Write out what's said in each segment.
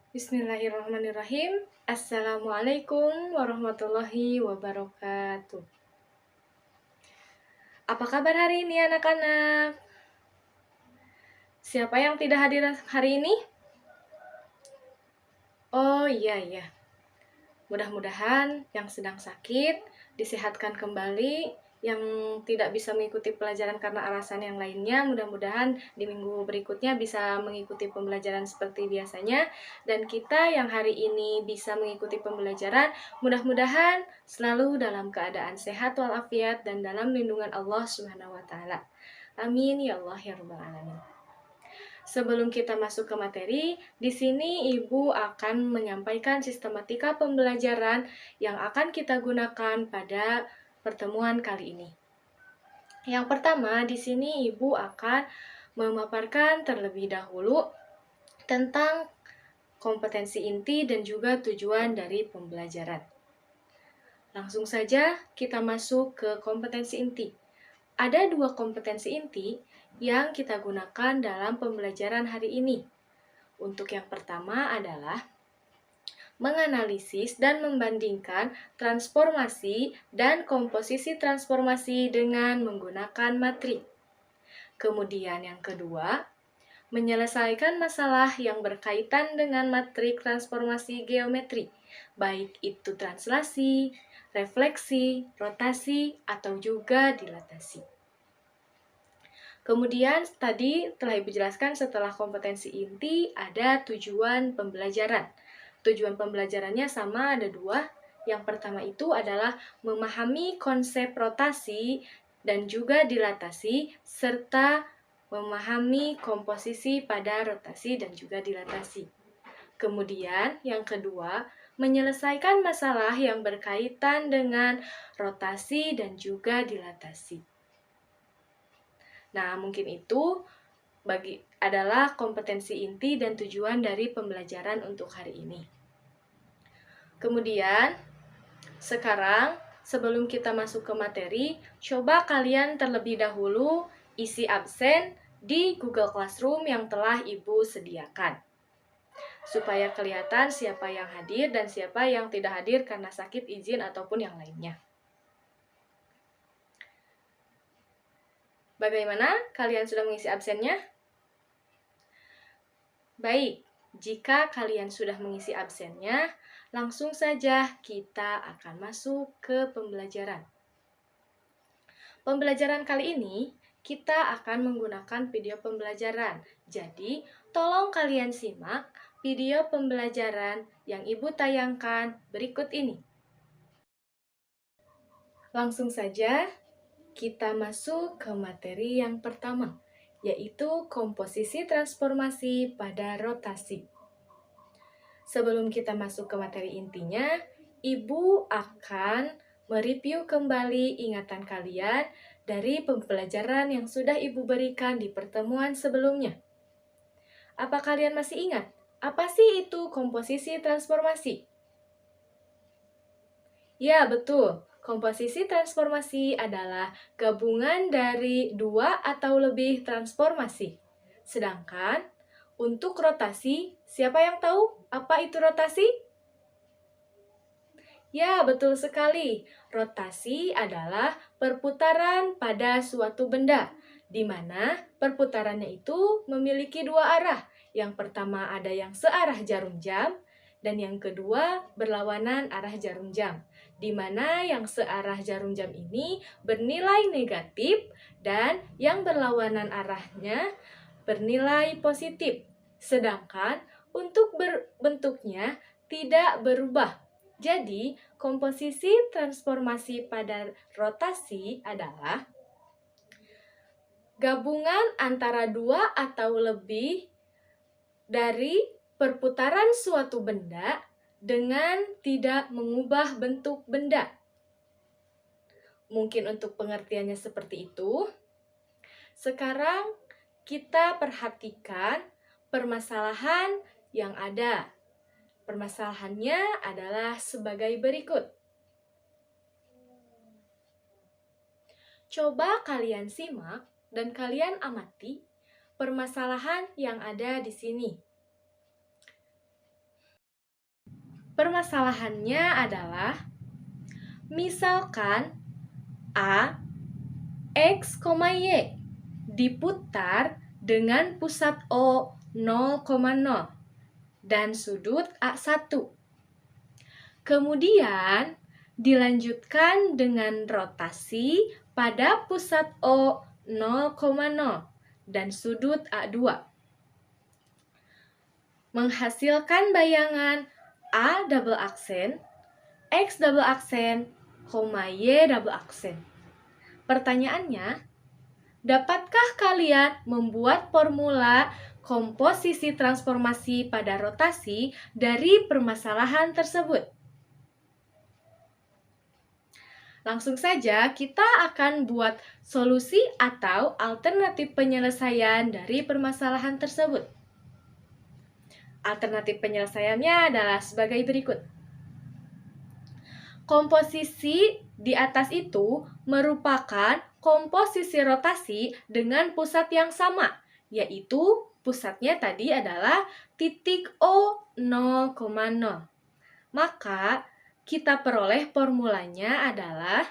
Bismillahirrahmanirrahim. Assalamualaikum warahmatullahi wabarakatuh. Apa kabar hari ini anak-anak? Siapa yang tidak hadir hari ini? Oh iya. Mudah-mudahan yang sedang sakit disehatkan kembali, yang tidak bisa mengikuti pelajaran karena alasan yang lainnya, mudah-mudahan di minggu berikutnya bisa mengikuti pembelajaran seperti biasanya. Dan kita yang hari ini bisa mengikuti pembelajaran, mudah-mudahan selalu dalam keadaan sehat walafiat dan dalam lindungan Allah Subhanahu wa taala. Amin ya Allah ya rabbal alamin. Sebelum kita masuk ke materi, di sini Ibu akan menyampaikan sistematika pembelajaran yang akan kita gunakan pada pertemuan kali ini. Yang pertama, di sini Ibu akan memaparkan terlebih dahulu tentang kompetensi inti dan juga tujuan dari pembelajaran. Langsung saja kita masuk ke kompetensi inti. Ada dua kompetensi inti yang kita gunakan dalam pembelajaran hari ini. Untuk yang pertama adalah menganalisis dan membandingkan transformasi dan komposisi transformasi dengan menggunakan matrik. Kemudian yang kedua, menyelesaikan masalah yang berkaitan dengan matrik transformasi geometri, baik itu translasi, refleksi, rotasi, atau juga dilatasi. Kemudian tadi telah Ibu jelaskan setelah kompetensi inti ada tujuan pembelajaran. Tujuan pembelajarannya sama, ada dua. Yang pertama itu adalah memahami konsep rotasi dan juga dilatasi, serta memahami komposisi pada rotasi dan juga dilatasi. Kemudian yang kedua, menyelesaikan masalah yang berkaitan dengan rotasi dan juga dilatasi. Nah, mungkin itu adalah kompetensi inti dan tujuan dari pembelajaran untuk hari ini. Kemudian, sekarang sebelum kita masuk ke materi, coba kalian terlebih dahulu isi absen di Google Classroom yang telah Ibu sediakan. Supaya kelihatan siapa yang hadir dan siapa yang tidak hadir karena sakit, izin, ataupun yang lainnya. Bagaimana? Kalian sudah mengisi absennya? Baik, jika kalian sudah mengisi absennya, langsung saja kita akan masuk ke pembelajaran. Pembelajaran kali ini, kita akan menggunakan video pembelajaran. Jadi, tolong kalian simak video pembelajaran yang Ibu tayangkan berikut ini. Langsung saja, kita masuk ke materi yang pertama, yaitu komposisi transformasi pada rotasi. Sebelum kita masuk ke materi intinya, Ibu akan mereview kembali ingatan kalian dari pembelajaran yang sudah Ibu berikan di pertemuan sebelumnya. Apa kalian masih ingat? Apa sih itu komposisi transformasi? Ya, betul. Komposisi transformasi adalah gabungan dari dua atau lebih transformasi. Sedangkan untuk rotasi, siapa yang tahu apa itu rotasi? Ya, betul sekali. Rotasi adalah perputaran pada suatu benda, di mana perputarannya itu memiliki dua arah. Yang pertama ada yang searah jarum jam, dan yang kedua berlawanan arah jarum jam, di mana yang searah jarum jam ini bernilai negatif dan yang berlawanan arahnya bernilai positif. Sedangkan untuk bentuknya tidak berubah. Jadi, komposisi transformasi pada rotasi adalah gabungan antara dua atau lebih dari perputaran suatu benda dengan tidak mengubah bentuk benda. Mungkin untuk pengertiannya seperti itu. Sekarang kita perhatikan permasalahan yang ada. Permasalahannya adalah sebagai berikut. Coba kalian simak dan kalian amati permasalahan yang ada di sini. Permasalahannya adalah, misalkan A, X, Y diputar dengan pusat O 0,0 dan sudut A1. Kemudian dilanjutkan dengan rotasi pada pusat O 0,0 dan sudut A2. Menghasilkan bayangan A double aksen, X double aksen, Y double aksen. Pertanyaannya, dapatkah kalian membuat formula komposisi transformasi pada rotasi dari permasalahan tersebut? Langsung saja kita akan buat solusi atau alternatif penyelesaian dari permasalahan tersebut. Alternatif penyelesaiannya adalah sebagai berikut. Komposisi di atas itu merupakan komposisi rotasi dengan pusat yang sama, yaitu pusatnya tadi adalah titik O 0,0. Maka kita peroleh formulanya adalah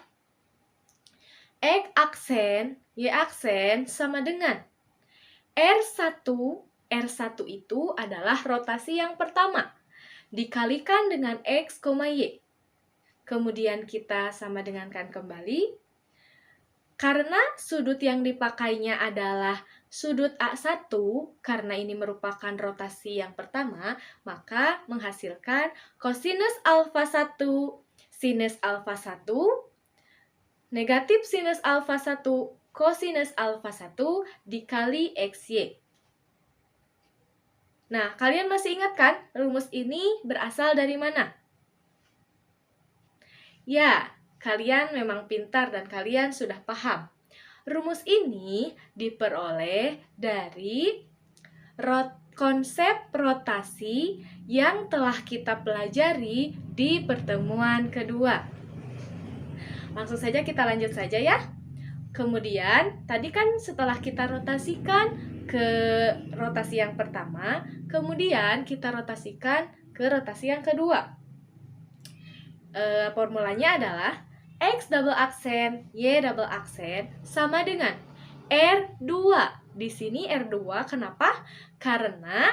X aksen, Y aksen sama dengan R1 itu adalah rotasi yang pertama, dikalikan dengan X, Y. Kemudian kita sama dengankan kembali. Karena sudut yang dipakainya adalah sudut A1, karena ini merupakan rotasi yang pertama, maka menghasilkan kosinus alfa 1, sinus alfa 1, negatif sinus alfa 1, kosinus alfa 1 dikali XY. Nah, kalian masih ingat kan rumus ini berasal dari mana? Ya, kalian memang pintar dan kalian sudah paham. Rumus ini diperoleh dari konsep rotasi yang telah kita pelajari di pertemuan kedua. Langsung saja kita lanjut saja ya. Kemudian, tadi kan setelah kita rotasikan ke rotasi yang pertama, kemudian kita rotasikan ke rotasi yang kedua. Formulanya adalah X double aksen, Y double aksen sama dengan R2. Di sini R2 kenapa? Karena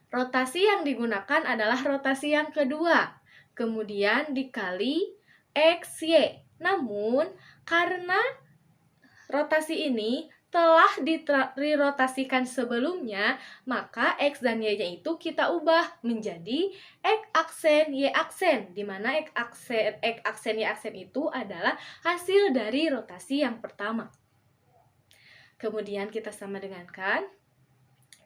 rotasi yang digunakan adalah rotasi yang kedua. Kemudian dikali XY. Namun, karena rotasi ini telah dirotasikan sebelumnya, maka X dan Y-nya itu kita ubah menjadi X aksen, Y aksen, di mana X aksen, Y aksen itu adalah hasil dari rotasi yang pertama. Kemudian kita sama dengankan,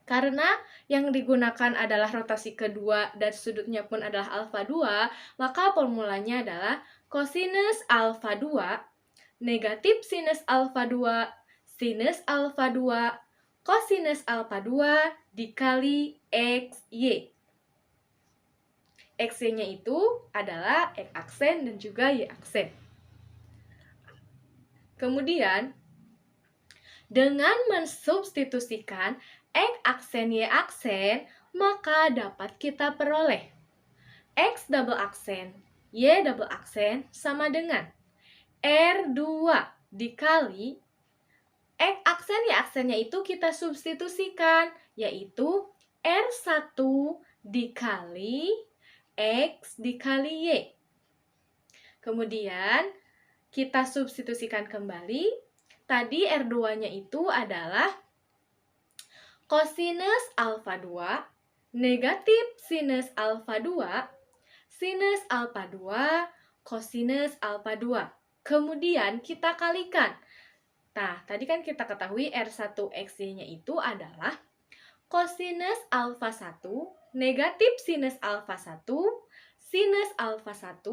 karena yang digunakan adalah rotasi kedua dan sudutnya pun adalah alfa 2, maka formulanya adalah kosinus alfa 2 negatif sinus alfa 2 sinus alfa 2 kosinus alfa 2 dikali XY. XY-nya itu adalah X aksen dan juga Y aksen. Kemudian, dengan mensubstitusikan X aksen, Y aksen, maka dapat kita peroleh X double aksen, Y double aksen sama dengan R2 dikali X aksen, Y aksennya itu kita substitusikan, yaitu R1 dikali X dikali Y. Kemudian, kita substitusikan kembali. Tadi R2-nya itu adalah kosinus alfa 2 negatif sinus alfa 2 sinus alfa 2 kosinus alfa 2. Kemudian kita kalikan. Nah, tadi kan kita ketahui R1 XY-nya itu adalah kosinus alfa 1 negatif sinus alfa 1 sinus alfa 1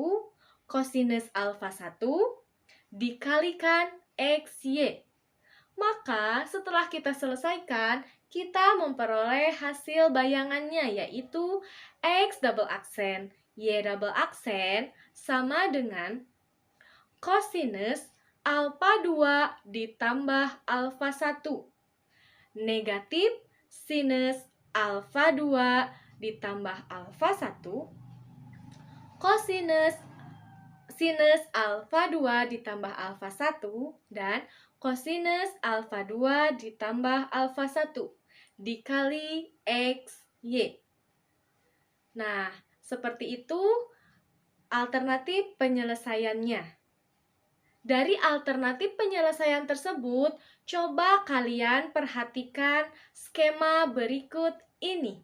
kosinus alfa 1 dikalikan XY. Maka setelah kita selesaikan, kita memperoleh hasil bayangannya, yaitu X double aksen, Y double aksen sama dengan kosinus alfa 2 ditambah alfa 1 negatif sinus alfa 2 ditambah alfa 1 Kosinus sinus alfa 2 ditambah alfa 1 dan kosinus alfa 2 ditambah alfa 1 dikali X, Y. Nah, seperti itu alternatif penyelesaiannya. Dari alternatif penyelesaian tersebut, coba kalian perhatikan skema berikut ini.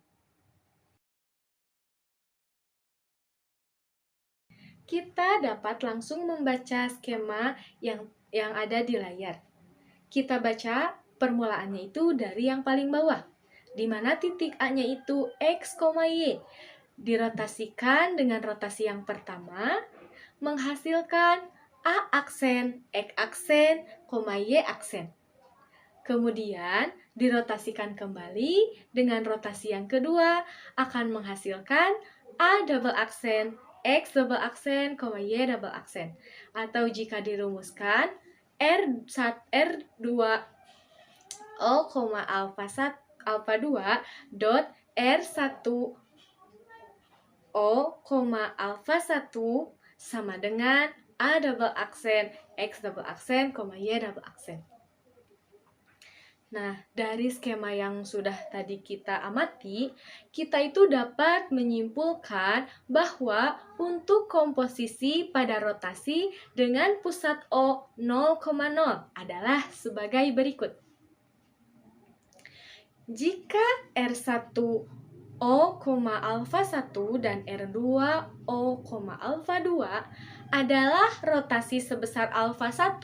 Kita dapat langsung membaca skema yang ada di layar. Kita baca permulaannya itu dari yang paling bawah, di mana titik A-nya itu X, Y. Dirotasikan dengan rotasi yang pertama, menghasilkan A aksen, X aksen, Y aksen. Kemudian dirotasikan kembali dengan rotasi yang kedua akan menghasilkan A double aksen, X double aksen, Y double aksen. Atau jika dirumuskan R2 O, alfa 2 dot R1 O, alfa 1 sama dengan A double aksen, X double aksen, Y double aksen. Nah, dari skema yang sudah tadi kita amati, kita itu dapat menyimpulkan bahwa untuk komposisi pada rotasi dengan pusat O 0,0 adalah sebagai berikut. Jika R1 O, alfa 1 dan R2 O, alfa 2 adalah rotasi sebesar alfa 1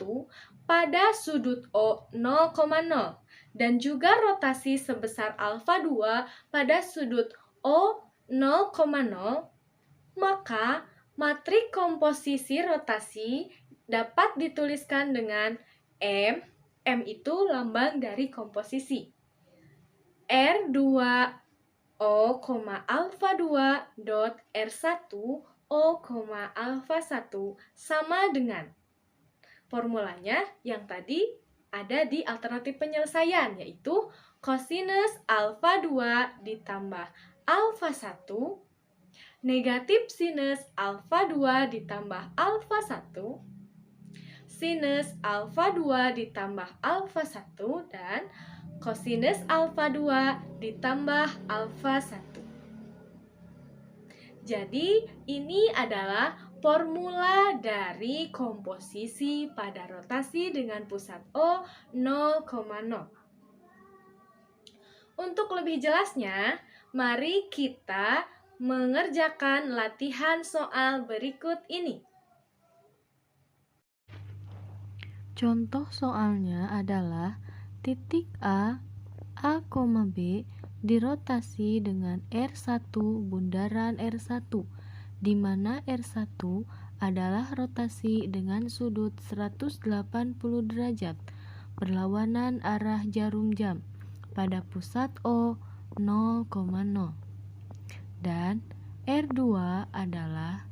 pada sudut O 0,0 dan juga rotasi sebesar alfa 2 pada sudut O 0,0, maka matrik komposisi rotasi dapat dituliskan dengan M. M itu lambang dari komposisi. R2 O, alfa 2 dot R1 O, alfa 1 sama dengan formulanya yang tadi ada di alternatif penyelesaian, yaitu kosinus alfa 2 ditambah alfa 1 negatif sinus alfa 2 ditambah alfa 1 sinus alfa 2 ditambah alfa 1 dan kosinus alfa 2 ditambah alfa 1. Jadi, ini adalah formula dari komposisi pada rotasi dengan pusat O 0,0. Untuk lebih jelasnya, mari kita mengerjakan latihan soal berikut ini. Contoh soalnya adalah titik A, B dirotasi dengan R1 bundaran R1, di mana R1 adalah rotasi dengan sudut 180 derajat berlawanan arah jarum jam pada pusat O 0,0. Dan R2 adalah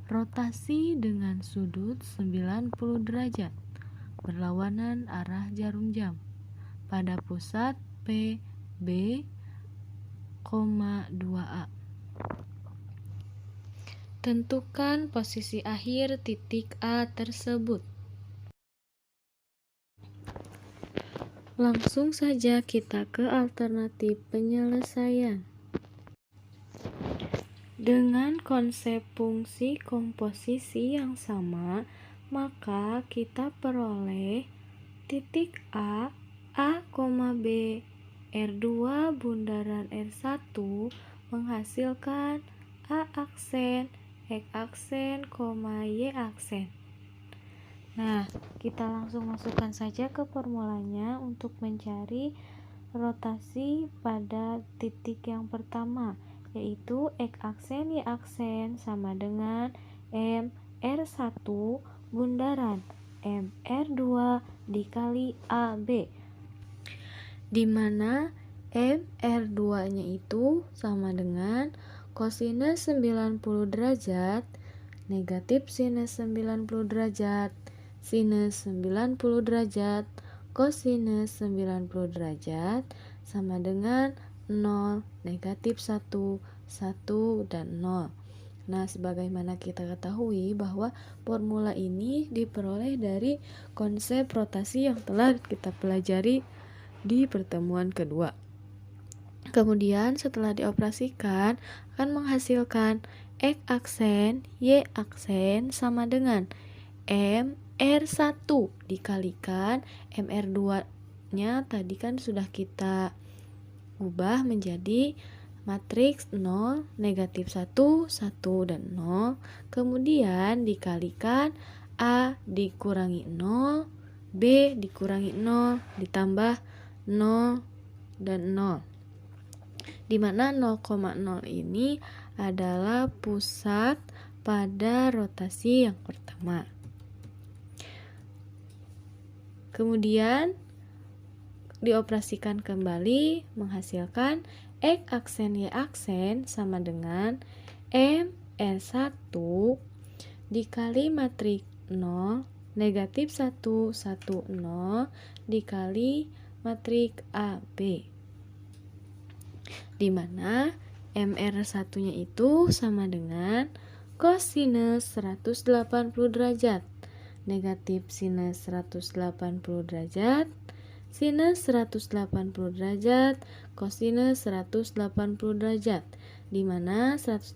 rotasi dengan sudut 90 derajat berlawanan arah jarum jam pada pusat P, B, 2A. Tentukan posisi akhir titik A tersebut. Langsung saja kita ke alternatif penyelesaian. Dengan konsep fungsi komposisi yang sama, maka kita peroleh titik A, B, R2 bundaran R1 menghasilkan A aksen, X aksen, Y aksen. Nah, kita langsung masukkan saja ke formulanya untuk mencari rotasi pada titik yang pertama, yaitu X aksen, Y aksen sama dengan M R1 bundaran M R2 dikali AB, di mana M R2 nya itu sama dengan kosinus 90 derajat negatif sinus 90 derajat sinus 90 derajat kosinus 90 derajat sama dengan 0, negatif 1, 1, dan 0. Nah, sebagaimana kita ketahui bahwa formula ini diperoleh dari konsep rotasi yang telah kita pelajari di pertemuan kedua. Kemudian setelah dioperasikan akan menghasilkan X aksen Y aksen sama dengan MR1 dikalikan MR2 nya tadi kan sudah kita ubah menjadi matriks 0, negatif 1, 1, dan 0. Kemudian dikalikan A dikurangi 0, B dikurangi 0, ditambah 0 dan 0. Dimana 0,0 ini adalah pusat pada rotasi yang pertama. Kemudian dioperasikan kembali menghasilkan X aksen Y aksen sama dengan MR1 dikali matriks 0, negatif 1, 1, 0 dikali matriks AB, dimana MR1 nya itu sama dengan kosinus 180 derajat, negatif sinus 180 derajat, sinus 180 derajat, kosinus 180 derajat, di mana 180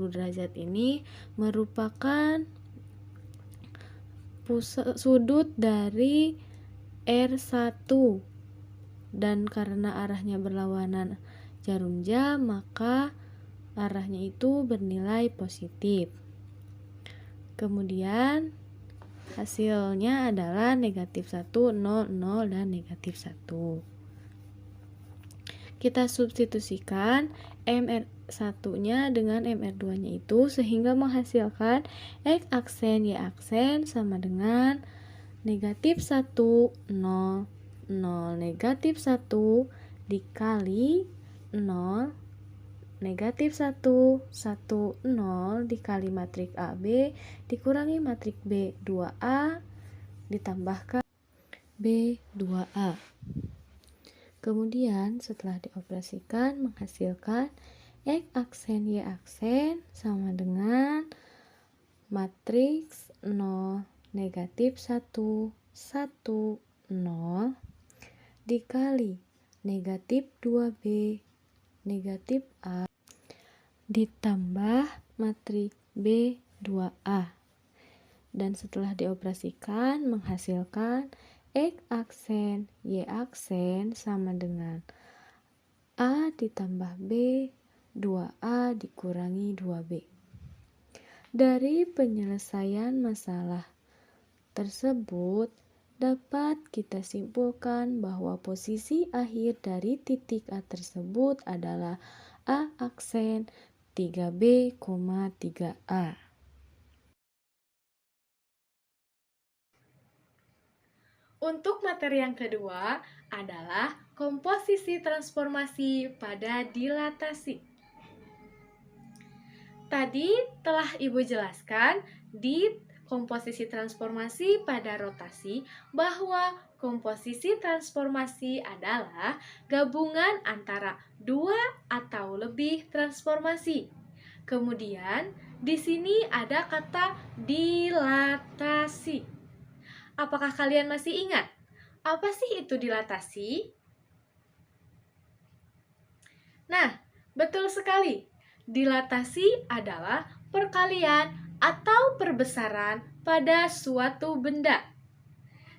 derajat ini merupakan sudut dari R1, dan karena arahnya berlawanan jarum jam, maka arahnya itu bernilai positif. Kemudian hasilnya adalah negatif 1, 0, 0, dan negatif 1. Kita substitusikan MR1-nya dengan MR2-nya itu sehingga menghasilkan X aksen Y aksen sama dengan negatif 1, 0, 0, negatif 1 dikali 0, negatif 1, 1, 0 dikali matriks AB dikurangi matriks B 2A ditambahkan B 2A. Kemudian setelah dioperasikan menghasilkan X aksen Y aksen sama dengan matriks 0, negatif 1, 1, 0 dikali negatif 2B, negatif A ditambah matriks B 2A, dan setelah dioperasikan menghasilkan X aksen Y aksen sama dengan A ditambah B 2A dikurangi 2B. Dari penyelesaian masalah tersebut dapat kita simpulkan bahwa posisi akhir dari titik A tersebut adalah A aksen 3B, 3A. Untuk materi yang kedua adalah komposisi transformasi pada dilatasi. Tadi telah Ibu jelaskan di komposisi transformasi pada rotasi bahwa komposisi transformasi adalah gabungan antara dua atau lebih transformasi. Kemudian di sini ada kata dilatasi. Apakah kalian masih ingat? Apa sih itu dilatasi? Nah, betul sekali. Dilatasi adalah perkalian atau perbesaran pada suatu benda,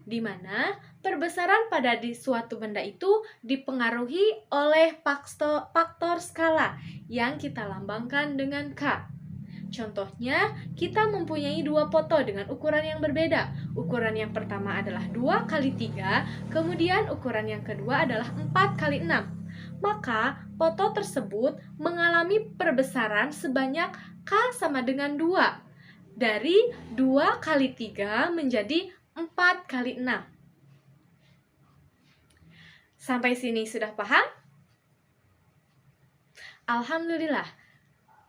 di mana perbesaran pada suatu benda itu dipengaruhi oleh faktor skala yang kita lambangkan dengan K. Contohnya, kita mempunyai dua foto dengan ukuran yang berbeda. Ukuran yang pertama adalah 2 kali 3, kemudian ukuran yang kedua adalah 4 kali 6. Maka, foto tersebut mengalami perbesaran sebanyak K sama dengan 2. Dari 2 kali 3 menjadi 4 kali 6. Sampai sini sudah paham? Alhamdulillah.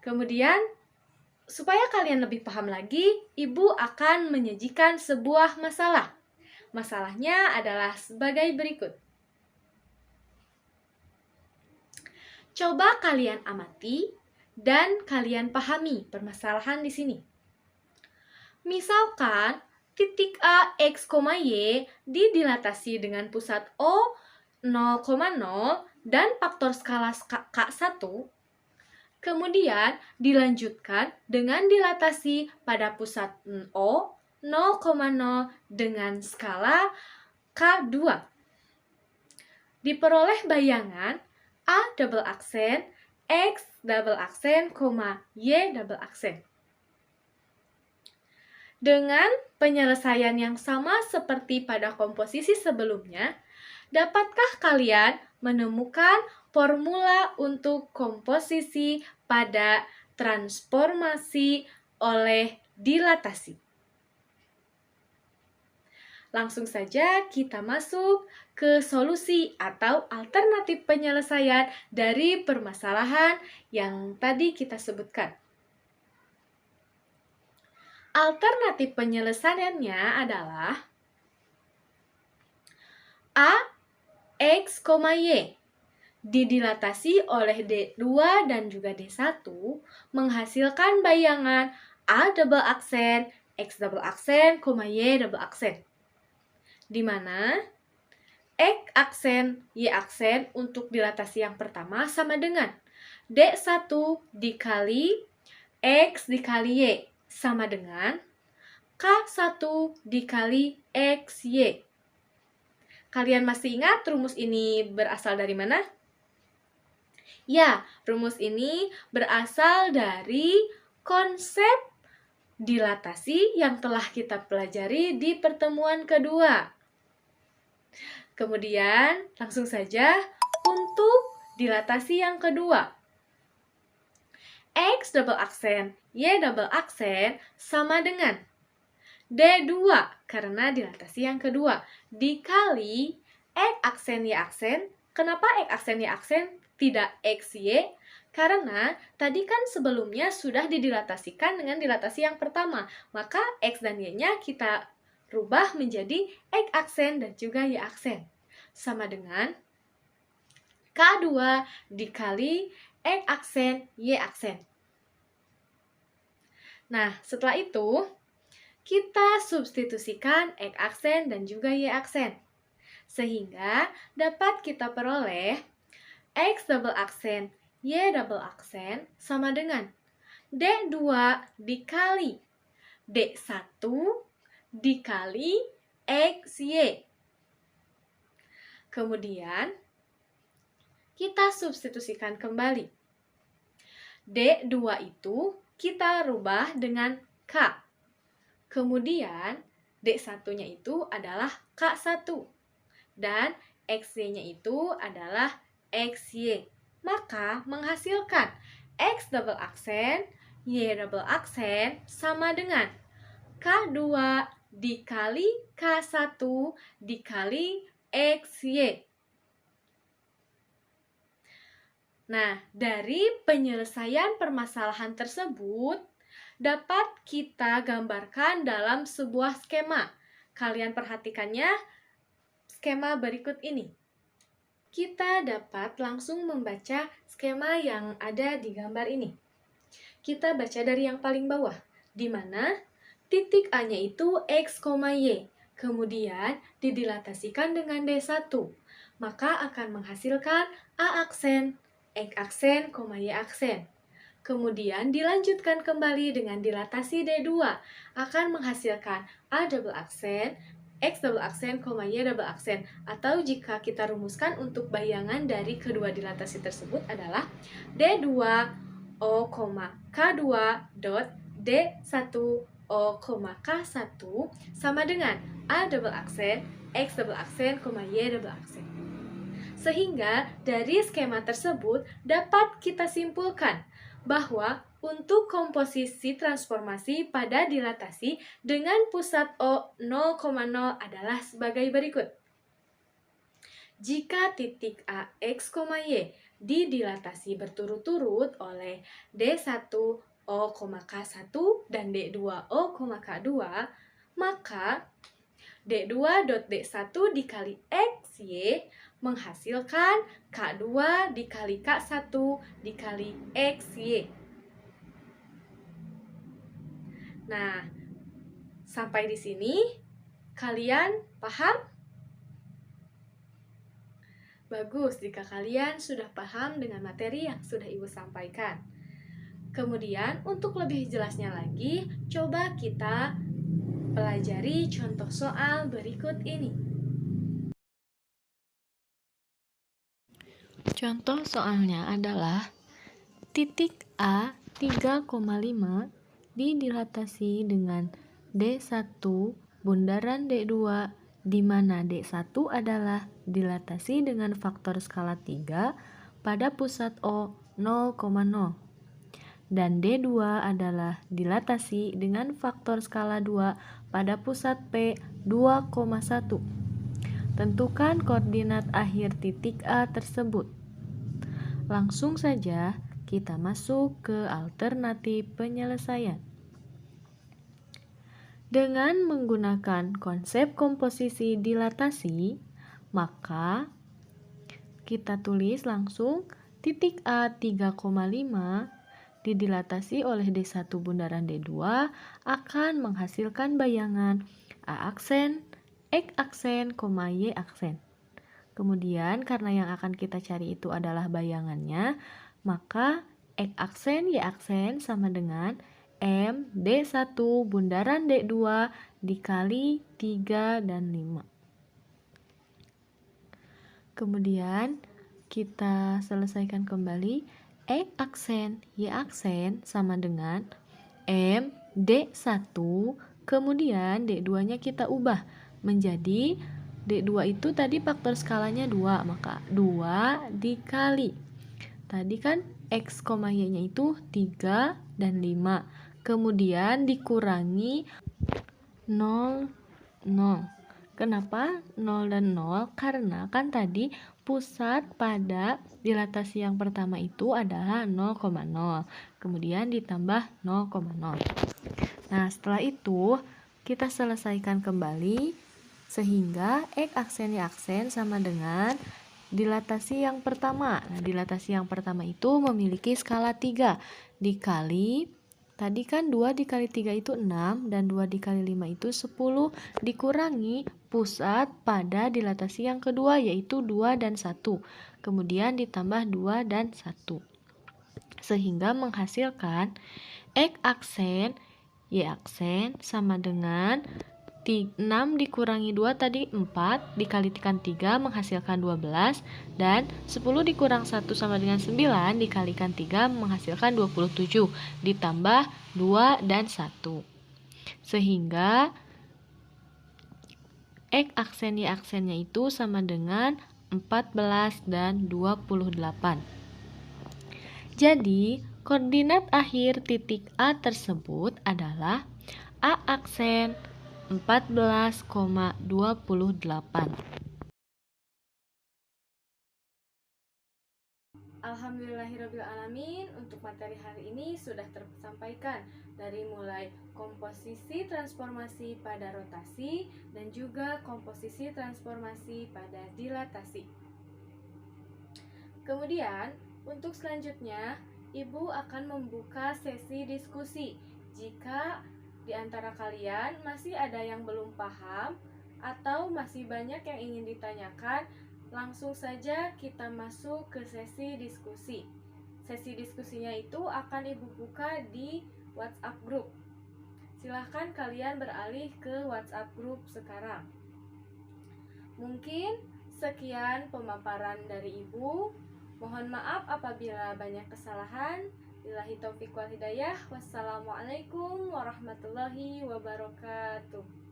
Kemudian, supaya kalian lebih paham lagi, Ibu akan menyajikan sebuah masalah. Masalahnya adalah sebagai berikut. Coba kalian amati dan kalian pahami permasalahan di sini. Misalkan titik A, X, Y didilatasi dengan pusat O 0,0 dan faktor skala K1, kemudian dilanjutkan dengan dilatasi pada pusat O 0,0 dengan skala K2. Diperoleh bayangan A double aksen, X double aksen, Y double aksen. Dengan penyelesaian yang sama seperti pada komposisi sebelumnya, dapatkah kalian menemukan formula untuk komposisi pada transformasi oleh dilatasi? Langsung saja kita masuk ke solusi atau alternatif penyelesaian dari permasalahan yang tadi kita sebutkan. Alternatif penyelesaiannya adalah A, X, Y didilatasi oleh D2 dan juga D1 menghasilkan bayangan A double aksen, X double aksen, Y double aksen. Di mana X aksen, Y aksen untuk dilatasi yang pertama sama dengan D1 dikali X dikali Y sama dengan K1 dikali XY. Kalian masih ingat rumus ini berasal dari mana? Ya, rumus ini berasal dari konsep dilatasi yang telah kita pelajari di pertemuan kedua. Kemudian, langsung saja untuk dilatasi yang kedua. X double aksen, Y double aksen sama dengan D2 karena dilatasi yang kedua dikali X aksen Y aksen. Kenapa X aksen Y aksen tidak XY? Karena tadi kan sebelumnya sudah didilatasikan dengan dilatasi yang pertama, maka X dan Y-nya kita rubah menjadi X aksen dan juga Y aksen sama dengan K2 dikali X aksen Y aksen. Nah, setelah itu kita substitusikan X aksen dan juga Y aksen. Sehingga dapat kita peroleh X double aksen, Y double aksen sama dengan D2 dikali D1 dikali XY. Kemudian kita substitusikan kembali. D2 itu kita rubah dengan K. Kemudian D1-nya itu adalah K1 dan XY-nya itu adalah XY. Maka menghasilkan X double aksen, Y double aksen sama dengan K2 dikali K1 dikali XY. Nah, dari penyelesaian permasalahan tersebut dapat kita gambarkan dalam sebuah skema. Kalian perhatikannya, skema berikut ini. Kita dapat langsung membaca skema yang ada di gambar ini. Kita baca dari yang paling bawah, di mana titik A-nya itu X, Y, kemudian didilatasikan dengan D1, maka akan menghasilkan A aksen, X aksen, Y aksen. Kemudian dilanjutkan kembali dengan dilatasi D2, akan menghasilkan A double aksen, X double aksen, Y double aksen. Atau jika kita rumuskan untuk bayangan dari kedua dilatasi tersebut adalah D2 O, K2 dot D1 O, K1 sama dengan A double aksen, X double aksen, Y double aksen. Sehingga dari skema tersebut dapat kita simpulkan bahwa untuk komposisi transformasi pada dilatasi dengan pusat O 0,0 adalah sebagai berikut. Jika titik A, X, Y didilatasi berturut-turut oleh D1 O, K1 dan D2 O, K2, maka D2.D1 dikali XY menghasilkan K2 dikali K1 dikali XY. Nah, sampai di sini kalian paham? Bagus jika kalian sudah paham dengan materi yang sudah Ibu sampaikan. Kemudian, untuk lebih jelasnya lagi, coba kita pelajari contoh soal berikut ini. Contoh soalnya adalah titik A 3,5 didilatasi dengan D1 bundaran D2 di mana D1 adalah dilatasi dengan faktor skala 3 pada pusat O 0,0 dan D2 adalah dilatasi dengan faktor skala 2 pada pusat P 2,1. Tentukan koordinat akhir titik A tersebut. Langsung saja kita masuk ke alternatif penyelesaian. Dengan menggunakan konsep komposisi dilatasi, maka kita tulis langsung titik A 3,5 didilatasi oleh D1 bundaran D2 akan menghasilkan bayangan A aksen, X aksen, Y aksen. Kemudian karena yang akan kita cari itu adalah bayangannya, maka X aksen Y aksen sama dengan M D1 bundaran D2 dikali 3 dan 5. Kemudian kita selesaikan kembali. X aksen Y aksen sama dengan M D1, kemudian D2-nya kita ubah menjadi D2 itu tadi faktor skalanya 2, maka 2 dikali. Tadi kan X, Y-nya itu 3 dan 5. Kemudian dikurangi 0, 0. Kenapa 0 dan 0? Karena kan tadi pusat pada dilatasi yang pertama itu adalah 0,0. Kemudian ditambah 0,0. Nah, setelah itu kita selesaikan kembali sehingga X aksen Y aksen sama dengan dilatasi yang pertama. Nah, dilatasi yang pertama itu memiliki skala 3 dikali, tadi kan 2 dikali 3 itu 6 dan 2 dikali 5 itu 10 dikurangi pusat pada dilatasi yang kedua yaitu 2 dan 1. Kemudian ditambah 2 dan 1. Sehingga menghasilkan X aksen Y aksen sama dengan 6 dikurangi 2 tadi 4 dikalikan 3 menghasilkan 12 dan 10 dikurang 1 sama dengan 9 dikalikan 3 menghasilkan 27 ditambah 2 dan 1. Sehingga X aksen Y aksennya itu sama dengan 14 dan 28. Jadi koordinat akhir titik A tersebut adalah A aksen 14,28. Alhamdulillahirrabbilalamin, untuk materi hari ini sudah tersampaikan dari mulai komposisi transformasi pada rotasi dan juga komposisi transformasi pada dilatasi. Kemudian untuk selanjutnya Ibu akan membuka sesi diskusi. Jika di antara kalian masih ada yang belum paham atau masih banyak yang ingin ditanyakan, langsung saja kita masuk ke sesi diskusi. Sesi diskusinya itu akan Ibu buka di WhatsApp group. Silahkan kalian beralih ke WhatsApp group sekarang. Mungkin sekian pemaparan dari Ibu. Mohon maaf apabila banyak kesalahan. Billahi taufiq wal hidayah. Wassalamualaikum warahmatullahi wabarakatuh.